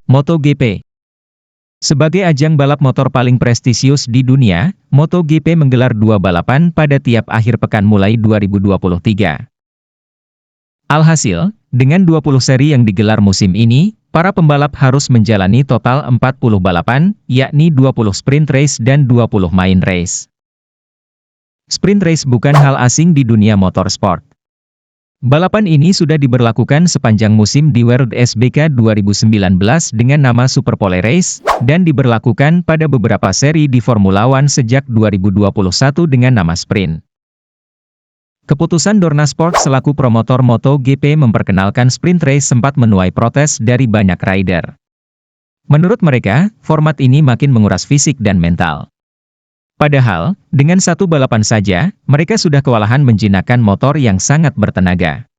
MotoGP. Sebagai ajang balap motor paling prestisius di dunia, MotoGP menggelar dua balapan pada tiap akhir pekan mulai 2023. Alhasil, dengan 20 seri yang digelar musim ini, para pembalap harus menjalani total 40 balapan, yakni 20 sprint race dan 20 main race. Sprint race bukan hal asing di dunia motorsport. Balapan ini sudah diberlakukan sepanjang musim di World SBK 2019 dengan nama Superpole Race, dan diberlakukan pada beberapa seri di Formula One sejak 2021 dengan nama Sprint. Keputusan Dorna Sport selaku promotor MotoGP memperkenalkan Sprint Race sempat menuai protes dari banyak rider. Menurut mereka, format ini makin menguras fisik dan mental. Padahal, dengan satu balapan saja, mereka sudah kewalahan menjinakkan motor yang sangat bertenaga.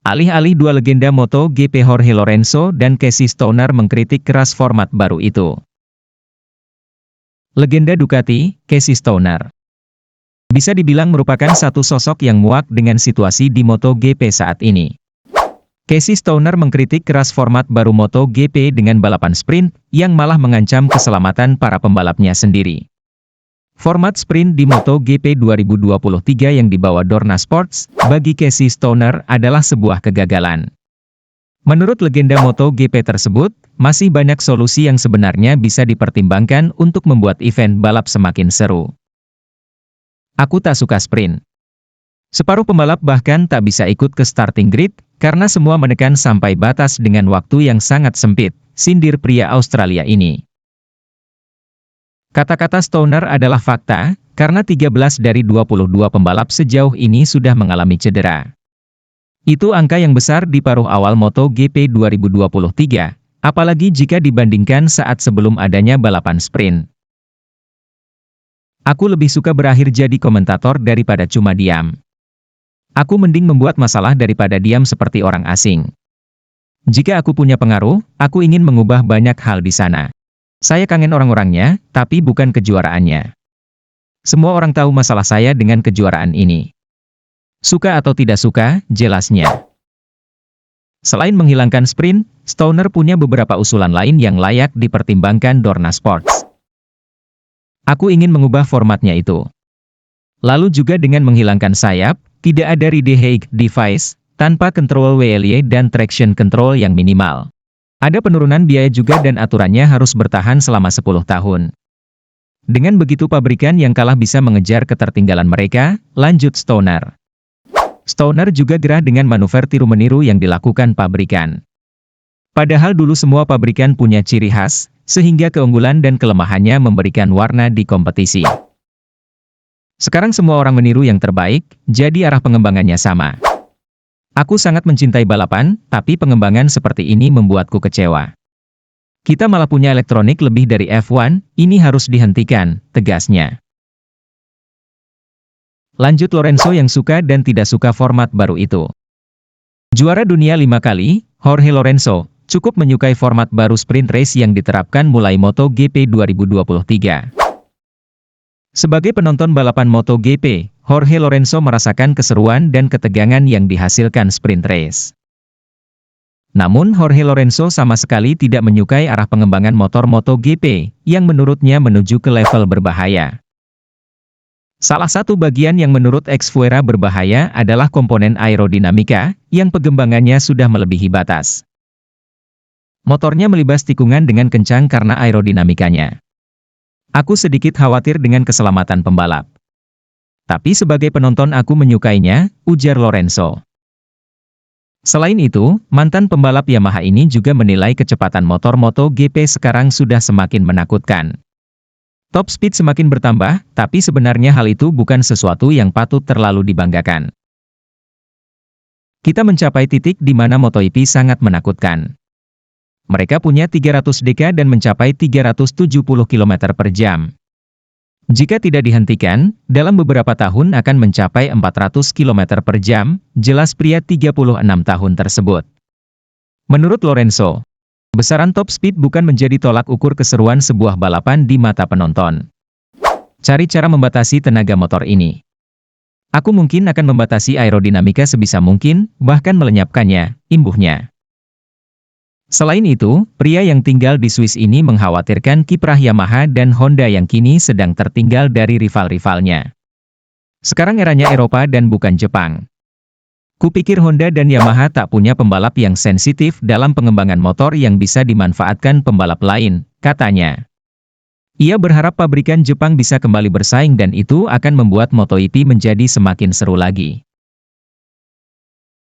Alih-alih dua legenda MotoGP Jorge Lorenzo dan Casey Stoner mengkritik keras format baru itu. Legenda Ducati, Casey Stoner, bisa dibilang merupakan satu sosok yang muak dengan situasi di MotoGP saat ini. Casey Stoner mengkritik keras format baru MotoGP dengan balapan sprint, yang malah mengancam keselamatan para pembalapnya sendiri. Format sprint di MotoGP 2023 yang dibawa Dorna Sports, bagi Casey Stoner adalah sebuah kegagalan. Menurut legenda MotoGP tersebut, masih banyak solusi yang sebenarnya bisa dipertimbangkan untuk membuat event balap semakin seru. Aku tak suka sprint. Separuh pembalap bahkan tak bisa ikut ke starting grid, karena semua menekan sampai batas dengan waktu yang sangat sempit, sindir pria Australia ini. Kata-kata Stoner adalah fakta, karena 13 dari 22 pembalap sejauh ini sudah mengalami cedera. Itu angka yang besar di paruh awal MotoGP 2023, apalagi jika dibandingkan saat sebelum adanya balapan sprint. Aku lebih suka berakhir jadi komentator daripada cuma diam. Aku mending membuat masalah daripada diam seperti orang asing. Jika aku punya pengaruh, aku ingin mengubah banyak hal di sana. Saya kangen orang-orangnya, tapi bukan kejuaraannya. Semua orang tahu masalah saya dengan kejuaraan ini. Suka atau tidak suka, jelasnya. Selain menghilangkan sprint, Stoner punya beberapa usulan lain yang layak dipertimbangkan Dorna Sports. Aku ingin mengubah formatnya itu. Lalu juga dengan menghilangkan sayap, tidak ada ride-height device, tanpa control wheel dan traction control yang minimal. Ada penurunan biaya juga dan aturannya harus bertahan selama 10 tahun. Dengan begitu pabrikan yang kalah bisa mengejar ketertinggalan mereka, lanjut Stoner. Stoner juga gerah dengan manuver tiru-meniru yang dilakukan pabrikan. Padahal dulu semua pabrikan punya ciri khas, sehingga keunggulan dan kelemahannya memberikan warna di kompetisi. Sekarang semua orang meniru yang terbaik, jadi arah pengembangannya sama. Aku sangat mencintai balapan, tapi pengembangan seperti ini membuatku kecewa. Kita malah punya elektronik lebih dari F1, ini harus dihentikan, tegasnya. Lanjut Lorenzo yang suka dan tidak suka format baru itu. Juara dunia 5 kali, Jorge Lorenzo, cukup menyukai format baru sprint race yang diterapkan mulai MotoGP 2023. Sebagai penonton balapan MotoGP, Jorge Lorenzo merasakan keseruan dan ketegangan yang dihasilkan sprint race. Namun Jorge Lorenzo sama sekali tidak menyukai arah pengembangan motor MotoGP, yang menurutnya menuju ke level berbahaya. Salah satu bagian yang menurut Xfuera berbahaya adalah komponen aerodinamika, yang pengembangannya sudah melebihi batas. Motornya melibas tikungan dengan kencang karena aerodinamikanya. Aku sedikit khawatir dengan keselamatan pembalap. Tapi sebagai penonton aku menyukainya, ujar Lorenzo. Selain itu, mantan pembalap Yamaha ini juga menilai kecepatan motor MotoGP sekarang sudah semakin menakutkan. Top speed semakin bertambah, tapi sebenarnya hal itu bukan sesuatu yang patut terlalu dibanggakan. Kita mencapai titik di mana MotoGP sangat menakutkan. Mereka punya 300 dk dan mencapai 370 km per jam. Jika tidak dihentikan, dalam beberapa tahun akan mencapai 400 km per jam, jelas pria 36 tahun tersebut. Menurut Lorenzo, besaran top speed bukan menjadi tolak ukur keseruan sebuah balapan di mata penonton. Cari cara membatasi tenaga motor ini. Aku mungkin akan membatasi aerodinamika sebisa mungkin, bahkan melenyapkannya, imbuhnya. Selain itu, pria yang tinggal di Swiss ini mengkhawatirkan kiprah Yamaha dan Honda yang kini sedang tertinggal dari rival-rivalnya. Sekarang eranya Eropa dan bukan Jepang. Kupikir Honda dan Yamaha tak punya pembalap yang sensitif dalam pengembangan motor yang bisa dimanfaatkan pembalap lain, katanya. Ia berharap pabrikan Jepang bisa kembali bersaing dan itu akan membuat MotoGP menjadi semakin seru lagi.